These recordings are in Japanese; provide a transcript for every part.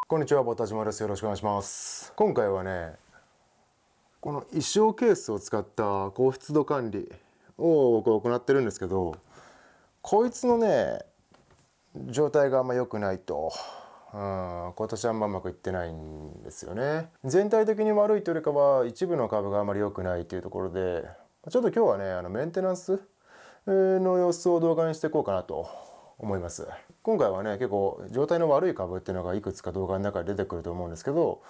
こんにちは、ボタジマです。よろしくお願いします。今回はね、この衣装ケースを使った高湿度管理を僕は行ってるんですけど、こいつのね、状態があんま良くないと。今年あんまうまくいってないんですよね。全体的に悪いというよりかは一部の株があまり良くないというところで、ちょっと今日はね、メンテナンスの様子を動画にしていこうかなと思います。今回はね、結構状態の悪い株っていうのがいくつか動画の中で出てくると思うんですけど、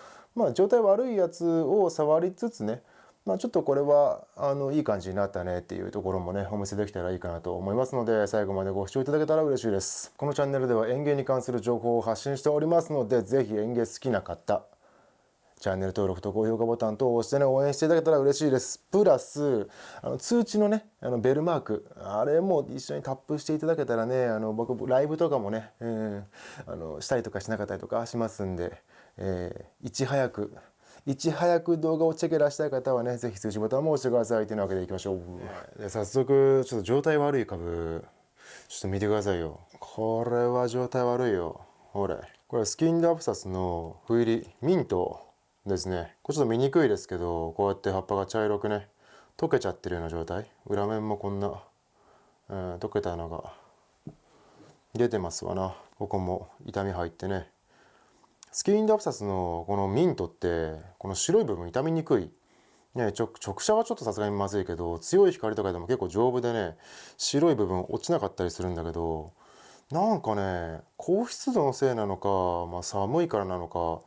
状態悪いやつを触りつつね、ちょっとこれはいい感じになったねっていうところもね、お見せできたらいいかなと思いますので、最後までご視聴いただけたら嬉しいです。このチャンネルでは園芸に関する情報を発信しておりますので、ぜひ園芸好きな方、チャンネル登録と高評価ボタン等を押してね、応援していただけたら嬉しいです。プラス、通知のね、ベルマーク、あれも一緒にタップしていただけたらね、僕、ライブとかもね、したりとかしなかったりとかしますんで、いち早く動画をチェケラしたい方はね、ぜひ通知ボタンも押してくださいというわけでいきましょう。で早速、ちょっと状態悪い株、ちょっと見てくださいよ。これは状態悪いよ。ほれ。これスキンダープサスの斑入り、ミントですね。これちょっと見にくいですけど、こうやって葉っぱが茶色くね、溶けちゃってるような状態。裏面もこんな、溶けたのが出てますわな。ここも傷み入ってね。スキンダープサスのこのミントって、この白い部分傷みにくい。ね、直射はちょっとさすがにまずいけど、強い光とかでも結構丈夫でね、白い部分落ちなかったりするんだけど、なんかね、高湿度のせいなのか、寒いからなのか、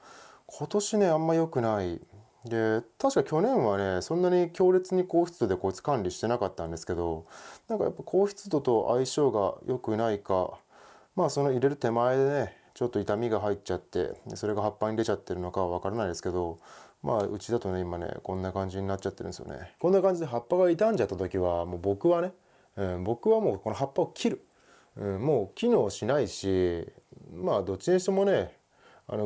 今年ね、あんま良くない。で、確か去年はね、そんなに強烈に高湿度でこいつ管理してなかったんですけど、なんかやっぱ高湿度と相性が良くないか、その入れる手前でね、ちょっと傷みが入っちゃって、それが葉っぱに出ちゃってるのかはわからないですけど、うちだとね、今ね、こんな感じになっちゃってるんですよね。こんな感じで葉っぱが傷んじゃった時は、もう僕はね、僕はもうこの葉っぱを切る。もう機能しないし、どっちにしてもね、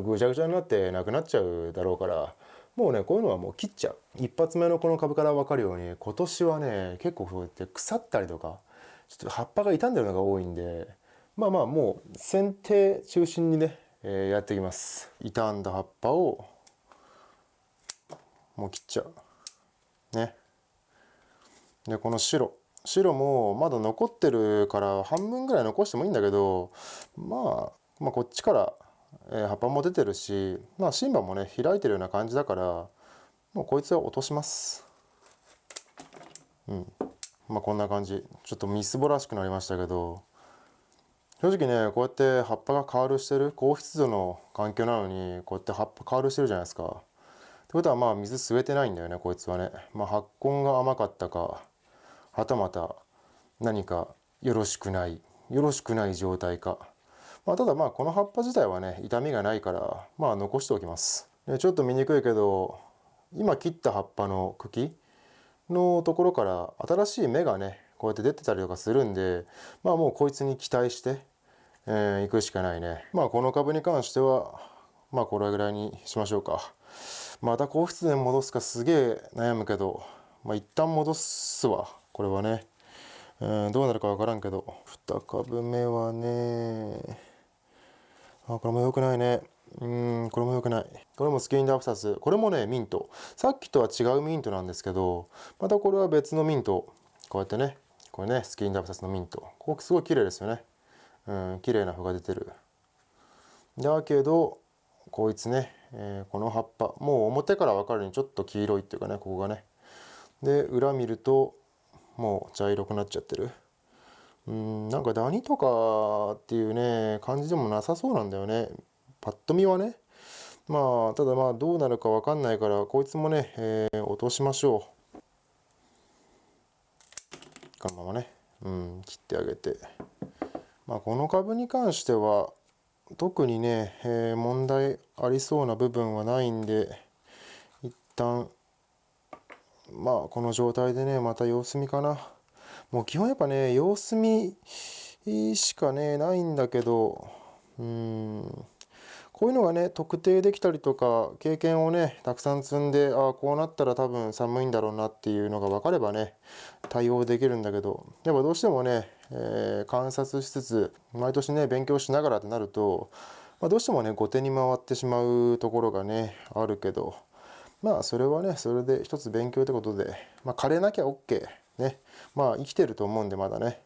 ぐちゃぐちゃになってなくなっちゃうだろうから、もうね、こういうのはもう切っちゃう。一発目のこの株から分かるように、今年はね、結構そうやって腐ったりとか、ちょっと葉っぱが傷んでるのが多いんで、もう剪定中心にね、やっていきます。傷んだ葉っぱをもう切っちゃう。ね。で、この白もまだ残ってるから半分ぐらい残してもいいんだけど、こっちから、葉っぱも出てるし、芯葉もね、開いてるような感じだから、もうこいつは落とします。こんな感じ。ちょっとみすぼらしくなりましたけど、正直ね、こうやって葉っぱがカールしてる、高湿度の環境なのに、こうやって葉っぱカールしてるじゃないですか。ってことは水吸えてないんだよね、こいつはね。発根が甘かったか、はたまた何かよろしくない状態か。ただこの葉っぱ自体はね、傷みがないから、残しておきます。でちょっと見にくいけど、今切った葉っぱの茎のところから新しい芽がね、こうやって出てたりとかするんで、もうこいつに期待して、行くしかないね。この株に関しては、これぐらいにしましょうか。また高湿度に戻すかすげえ悩むけど、一旦戻すわ、これはね。どうなるかわからんけど。2株目はね、これも良くないね。これも良くない。これもスキンダープサス。これもね、ミント。さっきとは違うミントなんですけど、またこれは別のミント。こうやってね、これね、スキンダープサスのミント。ここすごい綺麗ですよね。綺麗な葉が出てる。だけど、こいつね、この葉っぱ、もう表から分かるようにちょっと黄色いっていうかね、ここがね。で、裏見ると、もう茶色くなっちゃってる。なんかダニとかっていうね、感じでもなさそうなんだよね。パッと見はね。ただどうなるかわかんないから、こいつもね、落としましょう。このままね、切ってあげて。この株に関しては、特にね、問題ありそうな部分はないんで、一旦、この状態でね、また様子見かな。もう基本やっぱね、様子見しかね、ないんだけど、こういうのがね、特定できたりとか、経験をね、たくさん積んで、こうなったら多分寒いんだろうなっていうのが分かればね、対応できるんだけど、やっぱどうしてもね、観察しつつ、毎年ね、勉強しながらってなると、どうしてもね後手に回ってしまうところがねあるけど、それはねそれで一つ勉強ってことで、枯れなきゃ OK ね。生きてると思うんで、まだね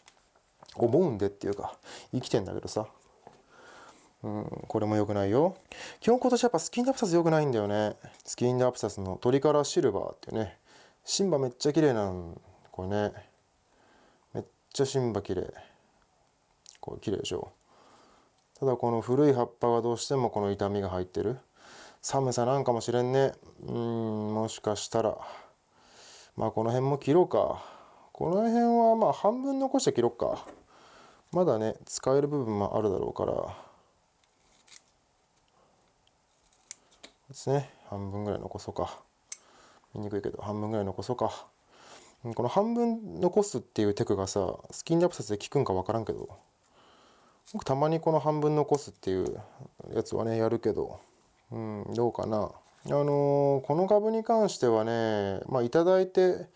思うんでっていうか生きてんだけどさ、これも良くないよ。基本今年やっぱスキンダプサス良くないんだよね。スキンダプサスのトリカラシルバーっていうね、シンバめっちゃ綺麗なんこれね、めっちゃシンバ綺麗、これ綺麗でしょ。ただこの古い葉っぱがどうしてもこの傷みが入ってる、寒さなんかもしれんね。もしかしたらこの辺も切ろうか。この辺は半分残して切ろうか。まだね使える部分もあるだろうからですね。半分ぐらい残そうか。見にくいけど半分ぐらい残そうか。この半分残すっていうテクがさ、スキンダプサスで効くんか分からんけど、僕たまにこの半分残すっていうやつはねやるけど、どうかな。この株に関してはね、いただいて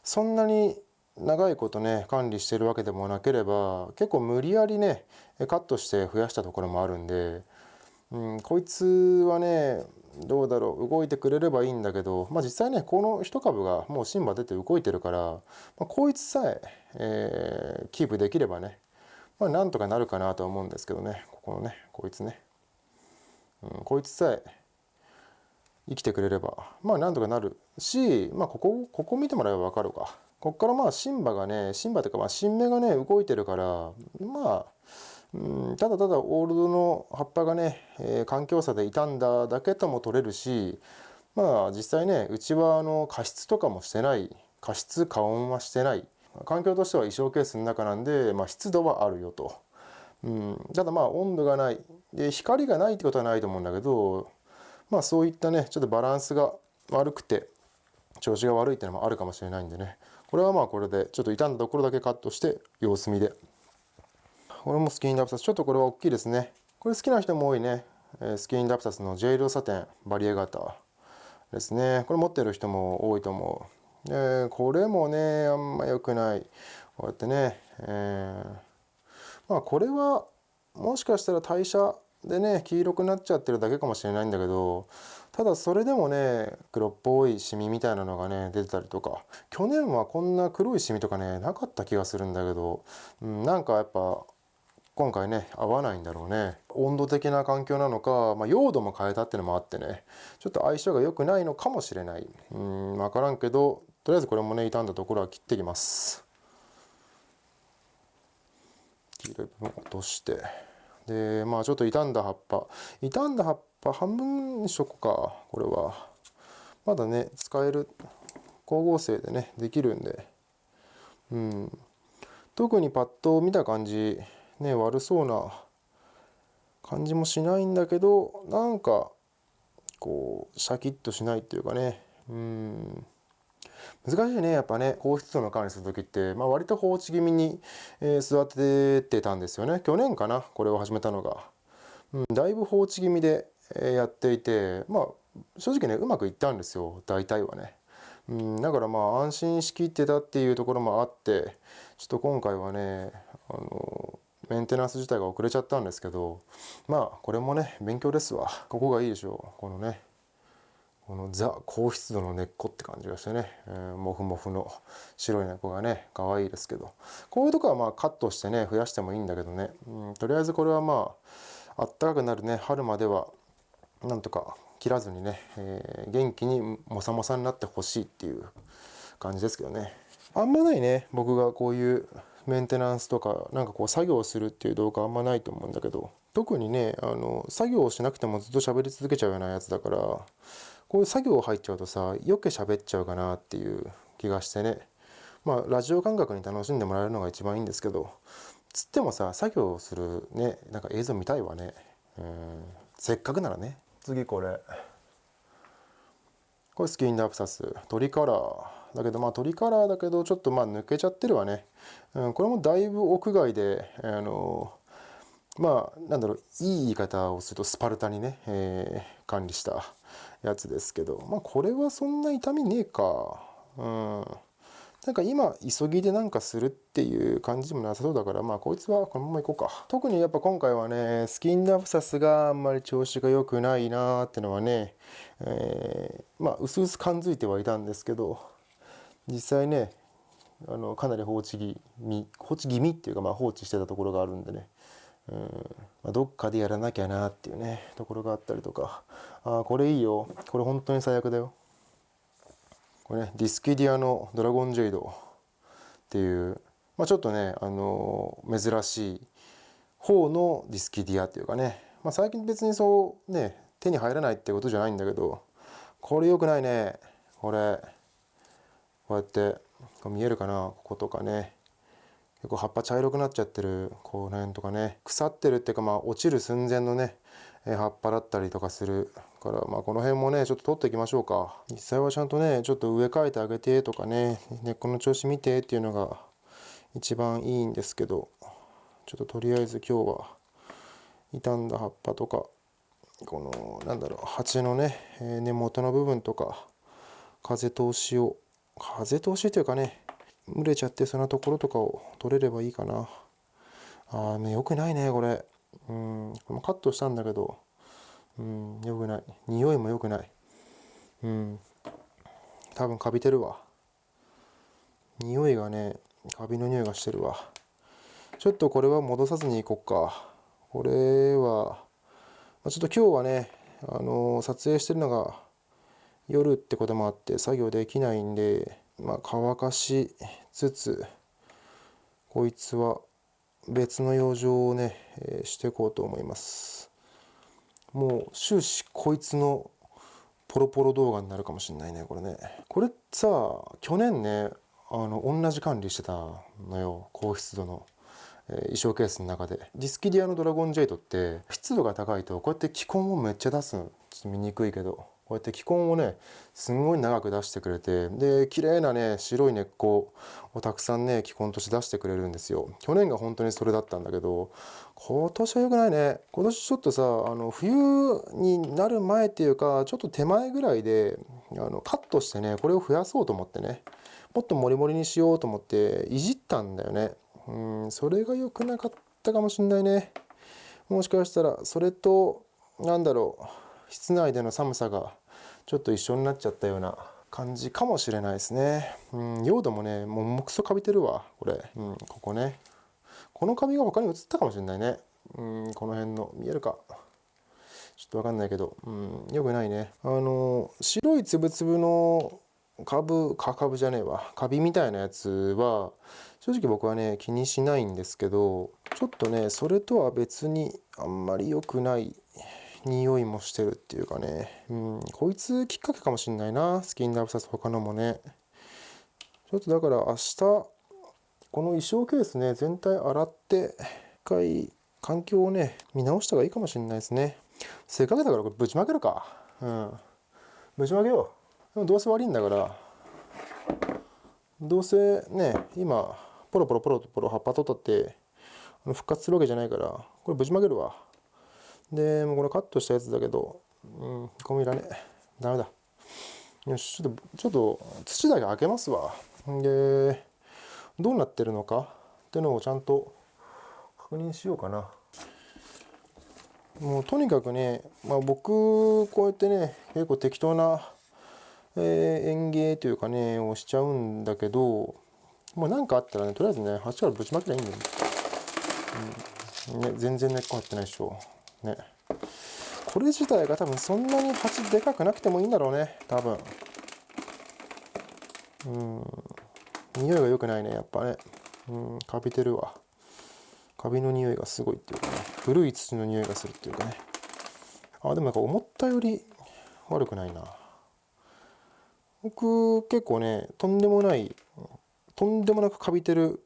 そんなに長いことね管理してるわけでもなければ、結構無理やりねカットして増やしたところもあるんで、こいつはねどうだろう、動いてくれればいいんだけど、実際ねこの一株がもうシンバ出て動いてるから、こいつさえキープできればね、なんとかなるかなとは思うんですけどね。ここのねこいつね、こいつさえ生きてくれればなんとかなるし、ここ見てもらえば分かるか。こっからシンバがね、シンバというか新芽がね動いてるから、ただただオールドの葉っぱがね、環境差で傷んだだけとも取れるし、実際ねうちは加湿とかもしてない、加湿加温はしてない、環境としては衣装ケースの中なんで、湿度はあるよと。ただ温度がないで光がないってことはないと思うんだけど、そういったねちょっとバランスが悪くて調子が悪いっていうのもあるかもしれないんでね、これはこれでちょっと傷んだところだけカットして様子見で。これもスキンダプサス、ちょっとこれは大きいですね。これ好きな人も多いね。スキンダプサスのジェイルサテンバリエガタですね。これ持ってる人も多いと思う。これもねあんま良くない。こうやってね、これはもしかしたら代謝でね黄色くなっちゃってるだけかもしれないんだけど、ただそれでもね黒っぽいシミみたいなのがね出てたりとか、去年はこんな黒いシミとかねなかった気がするんだけど、なんかやっぱ今回ね合わないんだろうね。温度的な環境なのか、用土も変えたっていうのもあってね、ちょっと相性が良くないのかもしれない。分からんけど、とりあえずこれもね傷んだところは切ってきます。黄色い部分落として、でちょっと傷んだ葉っぱ半分にしとこうか。これはまだね使える、光合成でねできるんで、特にパッと見た感じね悪そうな感じもしないんだけど、なんかこうシャキッとしないっていうかね、難しいねやっぱね。高湿度の管理する時って、割と放置気味に、育ててたんですよね。去年かなこれを始めたのが。だいぶ放置気味で、やっていて、正直ねうまくいったんですよ大体はね。だから安心しきってたっていうところもあって、ちょっと今回はねメンテナンス自体が遅れちゃったんですけど、これもね勉強ですわ。ここがいいでしょう。このねこのザ高湿度の根っこって感じがしてね、モフモフの白い根っこがね可愛いですけど、こういうとこはカットしてね増やしてもいいんだけどね、とりあえずこれはあったかくなるね春まではなんとか切らずにね、元気にモサモサになってほしいっていう感じですけどね。あんまないね僕がこういうメンテナンスとかこう作業をするっていう動画あんまないと思うんだけど、特にね作業をしなくてもずっと喋り続けちゃうようなやつだから、こういう作業入っちゃうとさ余計喋っちゃうかなっていう気がしてね、ラジオ感覚に楽しんでもらえるのが一番いいんですけど、つってもさ作業するね映像見たいわね。せっかくならね。次これスキンダプサストリカラーだけど、トリカラーだけどちょっと抜けちゃってるわね。これもだいぶ屋外でなんだろう、いい言い方をするとスパルタにね、管理したやつですけど、これはそんな痛みねえか。なんか今急ぎでなんかするっていう感じでもなさそうだから、まあこいつはこのままいこうか。特にやっぱ今回はね、スキンダブサスがあんまり調子が良くないなーってのはね、まあ薄々感づいてはいたんですけど、実際ね、かなり放置気味っていうか、まあ放置してたところがあるんでね、まあ、どっかでやらなきゃなっていうねところがあったりとか、これいいよ、これ本当に最悪だよ。これね、ディスキディアのドラゴンジェイドっていう、まあ、ちょっとね、珍しい方のディスキディアっていうかね、まあ、最近別にそうね手に入らないってことじゃないんだけど、これ良くないね。これこうやって見えるかな、こことかね、結構葉っぱ茶色くなっちゃってるこの辺とかね、腐ってるっていうか、まあ落ちる寸前のね葉っぱだったりとかするから、まあこの辺もねちょっと取っていきましょうか。実際はちゃんとねちょっと植え替えてあげてとかね、根っこの調子見てっていうのが一番いいんですけど、ちょっととりあえず今日は傷んだ葉っぱとか、このなんだろう、鉢のね根元の部分とか、風通しというかね、蒸れちゃってそんなところとかを取れればいいかな。良くないねこれ。これもカットしたんだけど、良くない。匂いも良くない。多分カビてるわ。匂いがね、カビの匂いがしてるわ。ちょっとこれは戻さずにいこっか。これはちょっと今日はね、撮影してるのが夜ってこともあって作業できないんで、乾かしつつ、こいつは別の養生をね、していこうと思います。もう終始こいつのポロポロ動画になるかもしれないねこれね。これさ、去年ね同じ管理してたのよ、高湿度の衣装ケースの中で。ディスキディアのドラゴンジェイトって湿度が高いとこうやって気根をめっちゃ出すの。ちょっと見にくいけど、こうやって気根をねすんごい長く出してくれて、で綺麗なね白い根っこをたくさんね気根として出してくれるんですよ。去年が本当にそれだったんだけど、今年は良くないね。今年ちょっとさ、冬になる前っていうかちょっと手前ぐらいでカットしてね、これを増やそうと思ってね、もっとモリモリにしようと思っていじったんだよね。それが良くなかったかもしんないね。もしかしたらそれとなんだろう、室内での寒さがちょっと一緒になっちゃったような感じかもしれないですね。用土もねもうもくそカビてるわこれ。ここね、このカビが他に移ったかもしれないね。この辺の見えるかちょっと分かんないけど、よくないね。白いつぶつぶのカブじゃねえわ、カビみたいなやつは正直僕はね気にしないんですけど、ちょっとねそれとは別にあんまり良くない匂いもしてるっていうかね、こいつきっかけかもしんないな、スキンダブサス他のもね。ちょっとだから明日この衣装ケースね全体洗って一回環境をね見直した方がいいかもしれないですね。せっかくだからこれぶちまけるか。ぶちまけよう。でもどうせ悪いんだから、どうせね今ポロポロ葉っぱ取ったって復活するわけじゃないから、これぶちまけるわ。でもうこれカットしたやつだけど、ゴミいらねえ、ダメだ。よし、ちょっと土だけ開けますわ。でどうなってるのかっていうのをちゃんと確認しようかな。もうとにかくね、僕こうやってね結構適当な、園芸というかねをしちゃうんだけど、何かあったらねとりあえずね鉢からぶちまけりゃいいんだよ、全然根っこ張ってないでしょね。これ自体が多分そんなに鉢でかくなくてもいいんだろうね多分。匂いが良くないねやっぱね。カビてるわ。カビの匂いがすごいっていうかね、古い土の匂いがするっていうかね。でもなんか思ったより悪くないな。僕結構ねとんでもなくカビてる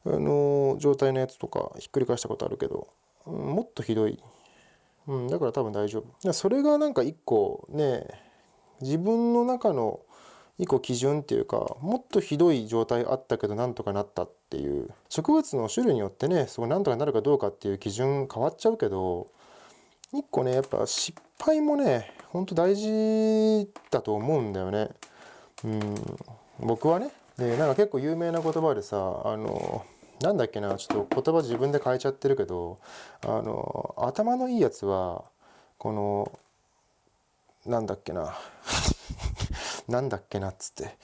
状態のやつとかひっくり返したことあるけど、もっとひどい。だから多分大丈夫。それがなんか一個ね、自分の中の一個基準っていうか、もっとひどい状態あったけどなんとかなったっていう、植物の種類によってねそうなんとかなるかどうかっていう基準変わっちゃうけど、一個ねやっぱ失敗もねほんと大事だと思うんだよね。僕はねでなんか結構有名な言葉でさ、なんだっけな、ちょっと言葉自分で変えちゃってるけど、頭のいいやつはこのなんだっけななんだっけなっつって、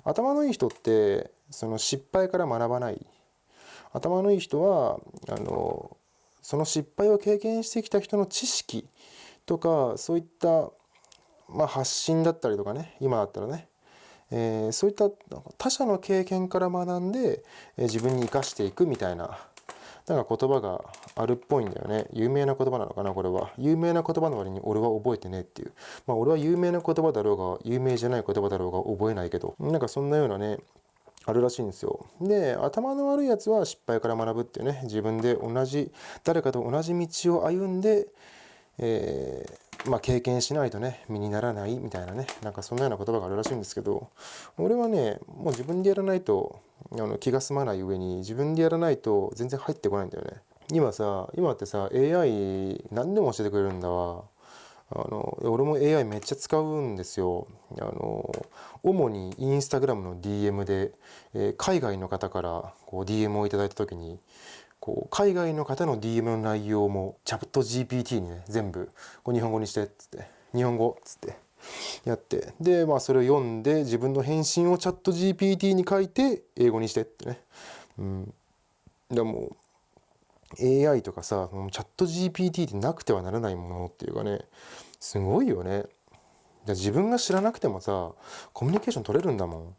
頭のいい人ってその失敗から学ばない。頭のいい人はその失敗を経験してきた人の知識とか、そういった、発信だったりとかね、今だったらね、そういった他者の経験から学んで、自分に生かしていくみたいな、なんか言葉があるっぽいんだよね。有名な言葉なのかな、これは。有名な言葉の割に俺は覚えてねえっていう。俺は有名な言葉だろうが有名じゃない言葉だろうが覚えないけど、なんかそんなようなね、あるらしいんですよ。で、頭の悪いやつは失敗から学ぶっていうね、自分で誰かと同じ道を歩んで、経験しないとね、身にならないみたいなね、なんかそんなような言葉があるらしいんですけど、俺はね、もう自分でやらないと気が済まない上に、自分でやらないと全然入ってこないんだよね。今ってさ、 AI 何でも教えてくれるんだわ。俺も AI めっちゃ使うんですよ。主にインスタグラムの DM で、海外の方からこう DM をいただいた時に、海外の方の DM の内容もチャット GPT にね、全部日本語にしてっつって、日本語っつってやって、でそれを読んで自分の返信をチャット GPT に書いて英語にしてってね。でも AI とかさ、チャット GPT ってなくてはならないものっていうかね、すごいよね。自分が知らなくてもさ、コミュニケーション取れるんだも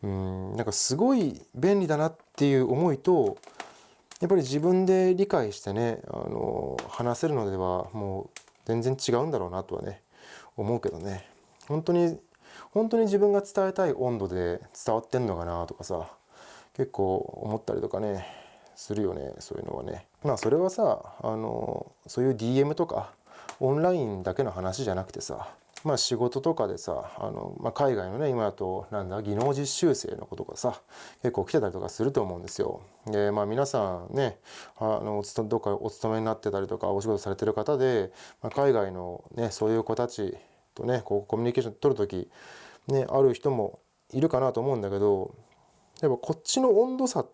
ん。なんかすごい便利だなっていう思いと、やっぱり自分で理解してね、話せるのではもう全然違うんだろうなとはね、思うけどね。本当に自分が伝えたい温度で伝わってんのかなとかさ、結構思ったりとかね、するよね、そういうのはね。それはさ、そういう DM とかオンラインだけの話じゃなくてさ、仕事とかでさ、海外のね、今だと技能実習生の子とかさ、結構来てたりとかすると思うんですよ。で皆さんね、どっかお勤めになってたりとかお仕事されてる方で、海外のね、そういう子たちとね、コミュニケーション取る時ね、ある人もいるかなと思うんだけど、やっぱこっちの温度差っ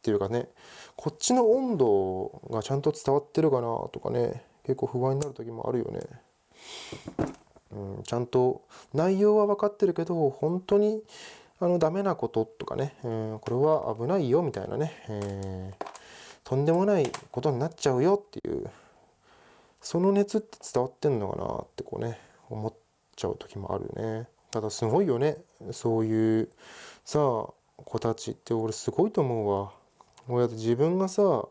ていうかね、こっちの温度がちゃんと伝わってるかなとかね、結構不安になる時もあるよね。ちゃんと内容は分かってるけど、本当にダメなこととかね、これは危ないよみたいなね、とんでもないことになっちゃうよっていう、その熱って伝わってんのかなって思っちゃう時もあるよね。ただすごいよね、そういうさ子たちって俺すごいと思うわ。こうやって自分がさ、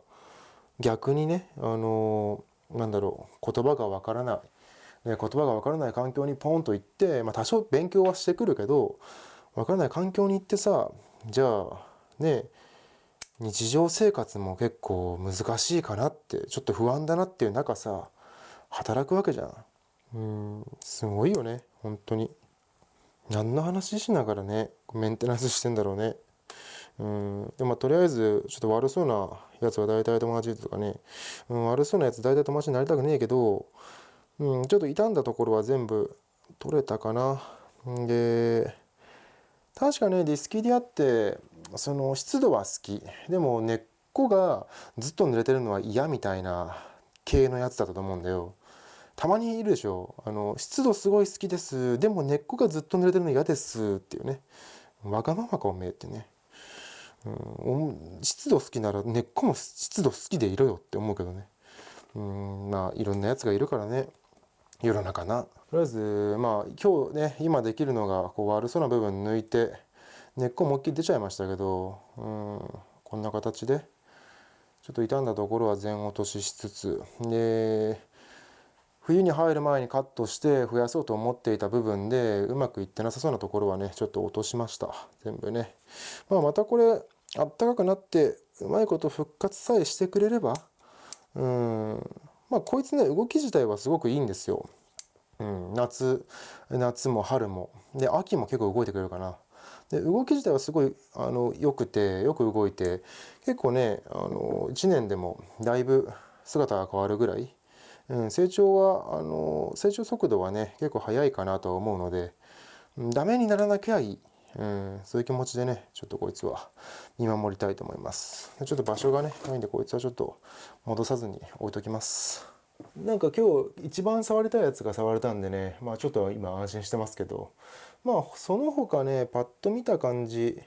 逆にね、言葉がわからない、言葉がわからない環境にポンと行って、多少勉強はしてくるけど、わからない環境に行ってさ、じゃあね、日常生活も結構難しいかなって、ちょっと不安だなっていう中さ、働くわけじゃん。すごいよね、本当に。何の話しながらね、メンテナンスしてんだろうね。でとりあえずちょっと悪そうなやつは大体友達とかね、悪そうなやつ大体友達になりたくねえけど、ちょっと傷んだところは全部取れたかな。で確かね、ディスキディアってその湿度は好きでも根っこがずっと濡れてるのは嫌みたいな系のやつだったと思うんだよ。たまにいるでしょ、湿度すごい好きですでも根っこがずっと濡れてるの嫌ですっていうね、わがままかおめえってね。湿度好きなら根っこも湿度好きでいろよって思うけどね。いろんなやつがいるからね、世の中な。とりあえず今日ね、今できるのが悪そうな部分抜いて、根っこ思いっきり出ちゃいましたけど、こんな形でちょっと傷んだところは全落とししつつで、冬に入る前にカットして増やそうと思っていた部分でうまくいってなさそうなところはね、ちょっと落としました、全部ね。またこれあったかくなってうまいこと復活さえしてくれれば、こいつね、動き自体はすごくいいんですよ。夏も春もで秋も結構動いてくれるかな。で動き自体はすごいよく動いて、結構ね1年でもだいぶ姿が変わるぐらい、成長速度はね結構速いかなと思うので、ダメにならなきゃいい、そういう気持ちでねちょっとこいつは見守りたいと思います。ちょっと場所がねないんでこいつはちょっと戻さずに置いときます。なんか今日一番触りたいやつが触れたんでね、ちょっと今安心してますけど、その他ねパッと見た感じ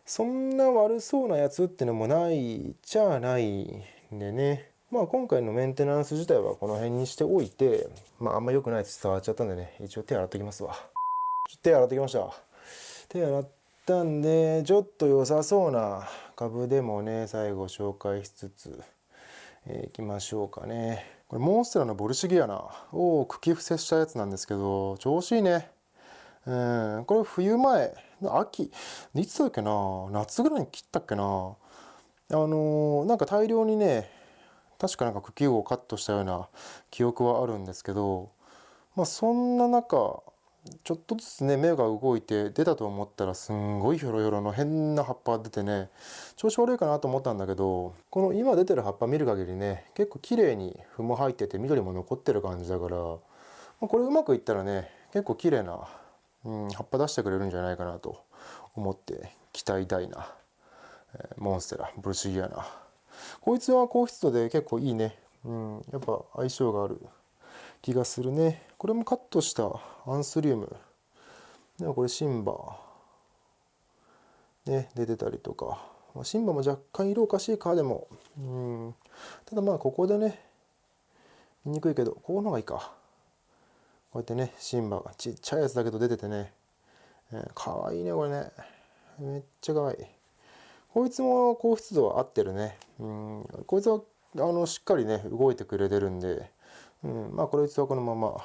そんな悪そうなやつってのもないじゃないんでね、今回のメンテナンス自体はこの辺にしておいて、あんま良くないやつ触っちゃったんでね、一応手洗っときますわ。手洗ってきました。手洗ったんでちょっと良さそうな株でもね最後紹介しつついきましょうかね。これモンステラのボルシギアナを茎伏せしたやつなんですけど調子いいね。これ冬前秋いつだっけな、夏ぐらいに切ったっけな。なんか大量にね確かなんか茎をカットしたような記憶はあるんですけど、そんな中ちょっとずつね芽が動いて出たと思ったらすんごいヒョロヒョロの変な葉っぱが出てね調子悪いかなと思ったんだけど、この今出てる葉っぱ見る限りね結構綺麗に穂も入ってて緑も残ってる感じだから、これうまくいったらね結構綺麗な、葉っぱ出してくれるんじゃないかなと思って期待大な、モンステラブルシギアナ。こいつは高湿度で結構いいね。やっぱ相性がある気がするね。これもカットしたアンスリウム。でもこれシンバね出てたりとか、シンバも若干色おかしいかでも、ただここでね見にくいけどここの方がいいか。こうやってねシンバがちっちゃいやつだけど出ててね、かわいいねこれね。めっちゃかわいい。こいつも高湿度は合ってるね。こいつはしっかりね動いてくれてるんで、こいつはこのまま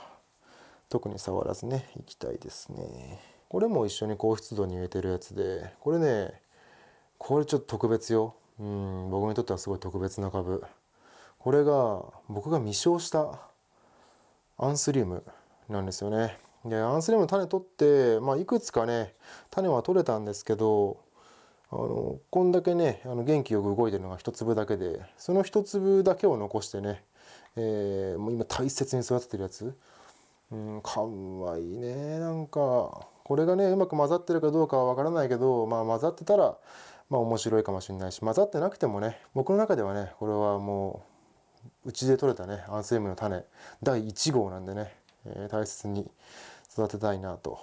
特に触らずねいきたいですね。これも一緒に高湿度に入れてるやつで、これちょっと特別よ。僕にとってはすごい特別な株。これが僕が未生したアンスリウムなんですよね。でアンスリウムの種取って、いくつかね種は取れたんですけど、こんだけね元気よく動いてるのが一粒だけで、その一粒だけを残してね、もう今大切に育ててるやつ、かわいいね。なんかこれがねうまく混ざってるかどうかはわからないけど、混ざってたら面白いかもしれないし、混ざってなくてもね僕の中ではねこれはもううちで採れたねアンスリウムの種第1号なんでね、大切に育てたいなと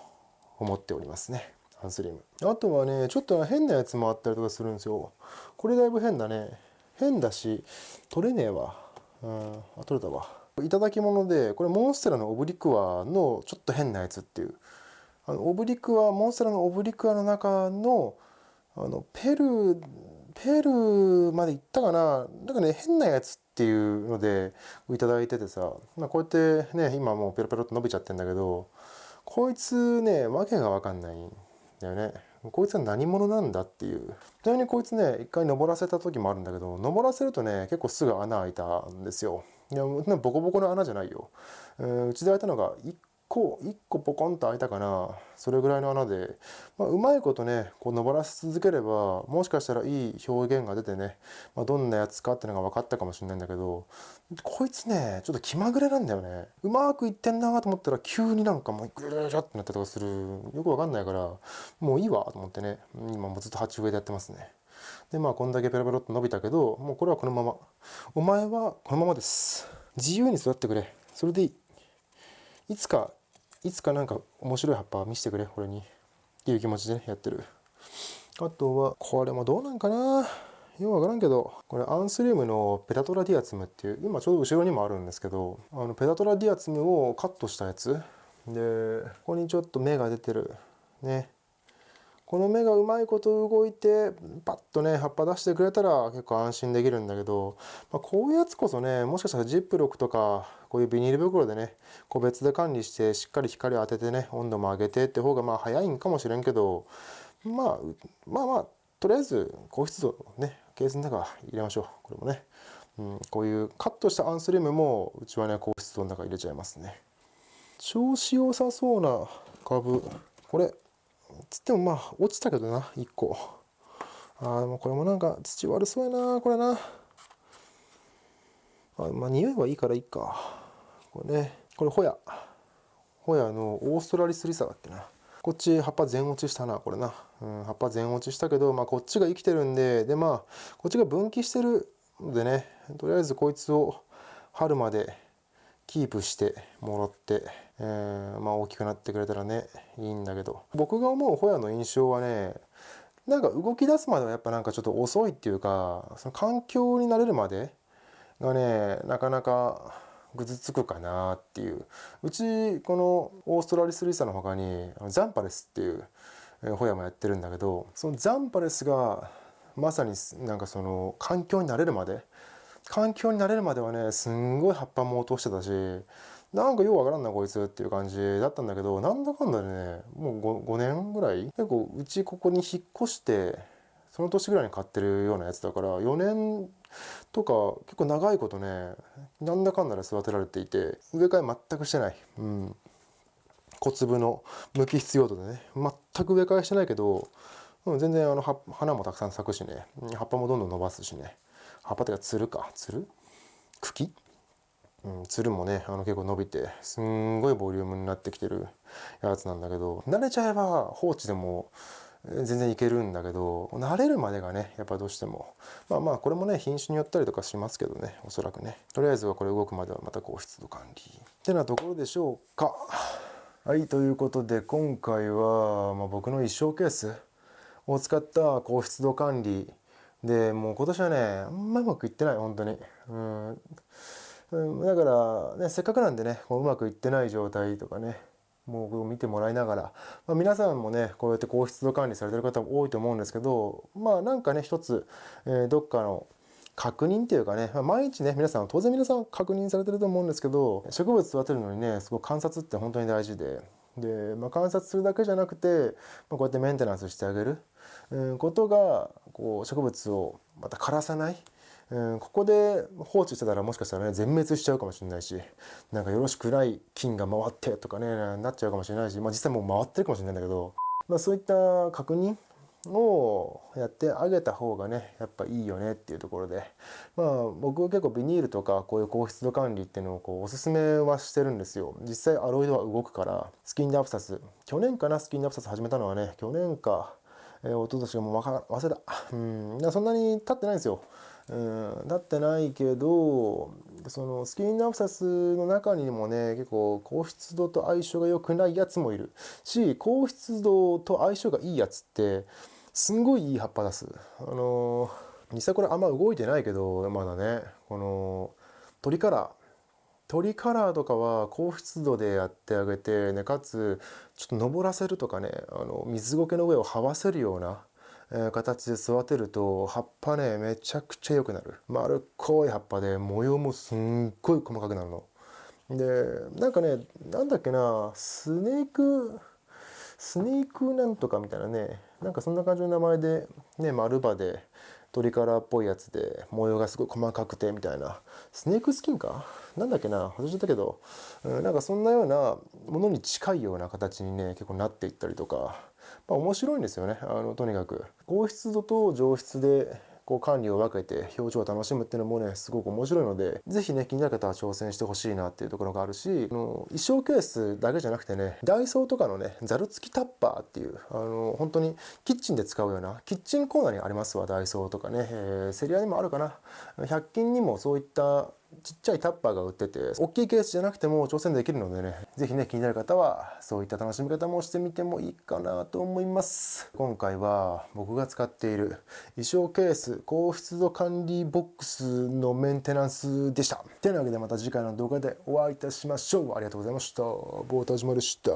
思っておりますね。アンスリウム。あとはねちょっと変なやつもあったりとかするんですよ。これだいぶ変だね。変だし取れねえわ。取れたわ。いただき物でこれモンステラのオブリクワのちょっと変なやつっていう、オブリクワモンステラのオブリクワの中のペルーまで行ったかな。なんかね変なやつっていうのでいただいててさ、こうやってね今もうペロペロっと伸びちゃってんだけど、こいつねわけが分かんないんだよね。こいつは何者なんだっていう。ちなみにこいつね一回登らせた時もあるんだけど、登らせるとね結構すぐ穴開いたんですよ。いやボコボコの穴じゃないよ。うちで開いたのが1個ポコンと開いたかな。それぐらいの穴で、うまいことねこう登らせ続ければもしかしたらいい表現が出てね、どんなやつかっていうのが分かったかもしれないんだけど、こいつねちょっと気まぐれなんだよね。うまくいってんなと思ったら急になんかもうグルルルってなったりとかする。よく分かんないからもういいわと思ってね今もずっと鉢植えでやってますね。でこんだけペロペロっと伸びたけど、もうこれはこのまま、お前はこのままです、自由に育ってくれ、それでいい、いつかなんか面白い葉っぱ見せてくれ俺にっていう気持ちでねやってる。あとはこれもどうなんかな、よくわからんけど、これアンスリウムのペタトラディアツムっていう今ちょうど後ろにもあるんですけど、ペタトラディアツムをカットしたやつで、ここにちょっと芽が出てるね。この芽がうまいこと動いてパッとね葉っぱ出してくれたら結構安心できるんだけど、こういうやつこそねもしかしたらジップロックとかこういうビニール袋でね個別で管理してしっかり光を当ててね温度も上げてって方が早いんかもしれんけど、とりあえず高湿度ねケースの中入れましょう。これもね、こういうカットしたアンスリウムもうちはね高湿度の中入れちゃいますね。調子良さそうな株、これつっても落ちたけどな1個。でもこれもなんか土悪そうやなこれな。匂いはいいからいいか。これね、これホヤのオーストラリスリサだっけな。こっち葉っぱ全落ちしたな、これな。葉っぱ全落ちしたけど、こっちが生きてるんで、で、こっちが分岐してるのでね、とりあえずこいつを春までキープしてもらって、大きくなってくれたらね、いいんだけど。僕が思うホヤの印象はね、なんか動き出すまではやっぱなんかちょっと遅いっていうか、その環境に慣れるまでがね、なかなかぐずつくかなっていう。うちこのオーストラリスリーサの他にザンパレスっていうホヤもやってるんだけど、そのザンパレスがまさになんかその環境に慣れるまではね、すんごい葉っぱも落としてたし、なんかようわからんなこいつっていう感じだったんだけど、なんだかんだでね、もう 5年ぐらい結構うちここに引っ越してその年ぐらいに買ってるようなやつだから、4年とか結構長いことね、なんだかんだで育てられていて、植え替え全くしてない。小粒の無機質用土でね、全く植え替えしてないけど、全然花もたくさん咲くしね、葉っぱもどんどん伸ばすしね、葉っぱっていうかつる茎、つるもね結構伸びてすんごいボリュームになってきてるやつなんだけど、慣れちゃえば放置でも全然いけるんだけど、慣れるまでがねやっぱどうしてもこれもね品種によったりとかしますけどね、おそらくね、とりあえずはこれ動くまではまた湿度管理ってなところでしょうか。はい、ということで今回は、僕の一生ケースを使った湿度管理で、もう今年はねあんまうまくいってない本当に。だからね、せっかくなんでねうまくいってない状態とかねもう見てもらいながら、皆さんもねこうやって湿度管理されてる方も多いと思うんですけど、なんかね一つ、どっかの確認っていうかね、毎日ね当然皆さん確認されてると思うんですけど、植物育てるのにねすごい観察って本当に大事で、観察するだけじゃなくて、こうやってメンテナンスしてあげる、ことが植物をまた枯らさない。ここで放置してたらもしかしたらね全滅しちゃうかもしれないし、なんかよろしくない菌が回ってとかねなっちゃうかもしれないし、実際もう回ってるかもしれないんだけど、そういった確認をやってあげた方がねやっぱいいよねっていうところで、僕は結構ビニールとかこういう高湿度管理っていうのをおすすめはしてるんですよ。実際アロイドは動くから。スキンダプサス、去年かな、スキンダプサス始めたのはね、去年か、一昨年がもう忘れた。そんなに経ってないんですよ。経ってないけど、そのスキンアプサスの中にもね結構高湿度と相性が良くないやつもいるし、高湿度と相性がいいやつってすんごいいい葉っぱ出す。実際これあんま動いてないけどまだね、このトリカラーとかは高湿度でやってあげて、かつちょっと登らせるとかね、水苔の上を這わせるような形で育てると葉っぱねめちゃくちゃ良くなる。丸っこい葉っぱで模様もすんごい細かくなるので、なんかねなんだっけな、スネークなんとかみたいなね、なんかそんな感じの名前でね、丸葉でトリカラーっぽいやつで模様がすごい細かくてみたいな、スネークスキンかなんだっけな、外れちゃったけど、なんかそんなようなものに近いような形にね結構なっていったりとか、面白いんですよね。とにかく高湿度と上質で管理を分けて表情を楽しむっていうのもねすごく面白いので、ぜひね気になる方は挑戦してほしいなっていうところがあるし、衣装ケースだけじゃなくてね、ダイソーとかのねザル付きタッパーっていう本当にキッチンで使うようなキッチンコーナーにありますわ、ダイソーとかね、セリアにもあるかな、100均にもそういったちっちゃいタッパーが売ってて、大きいケースじゃなくても挑戦できるのでね、ぜひね気になる方はそういった楽しみ方もしてみてもいいかなと思います。今回は僕が使っている衣装ケース高湿度管理ボックスのメンテナンスでした。てなわけでまた次回の動画でお会いいたしましょう。ありがとうございました。ボータジマでした。